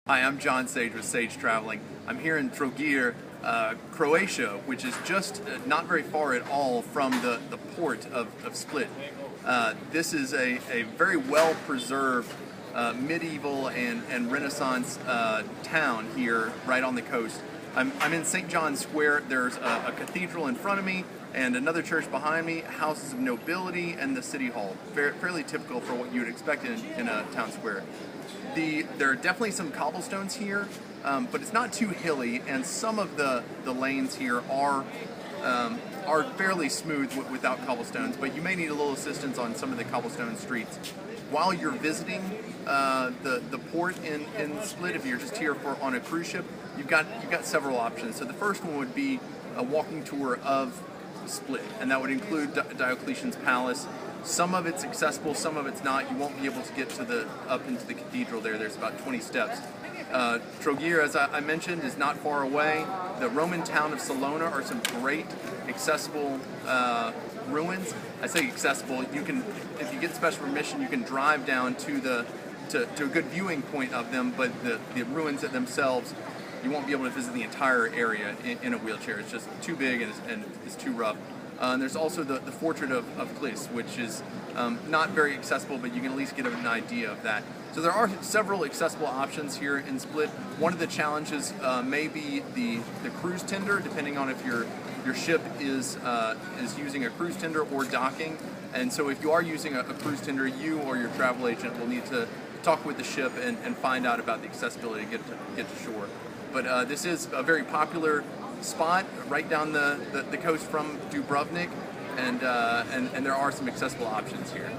Hi, I'm John Sage with Sage Traveling. I'm here in Trogir, Croatia, which is just not very far at all from the port of Split. This is a very well-preserved medieval and Renaissance town here right on the coast. I'm in St. John's Square. There's a cathedral in front of me and another church behind me, houses of nobility, and the city hall. Fairly typical for what you would expect in a town square. There are definitely some cobblestones here, but it's not too hilly, and some of the lanes here are fairly smooth without cobblestones, but you may need a little assistance on some of the cobblestone streets. While you're visiting the port in Split, if you're just here on a cruise ship, you've got several options. So the first one would be a walking tour of Split, and that would include Diocletian's Palace. Some of it's accessible, some of it's not. You won't be able to get up into the cathedral there. There's about 20 steps. Trogir, as I mentioned, is not far away. The Roman town of Salona are some great accessible ruins. I say accessible. You can, if you get special permission, you can drive down to a good viewing point of them. But the ruins themselves, you won't be able to visit the entire area in a wheelchair. It's just too big and it's too rough. And there's also the Fortress of Klis, which is not very accessible, but you can at least get an idea of that. So there are several accessible options here in Split. One of the challenges may be the cruise tender, depending on if your ship is using a cruise tender or docking. And so if you are using a cruise tender, you or your travel agent will need to talk with the ship and find out about the accessibility to get to shore. But this is a very popular spot right down the coast from Dubrovnik, and there are some accessible options here.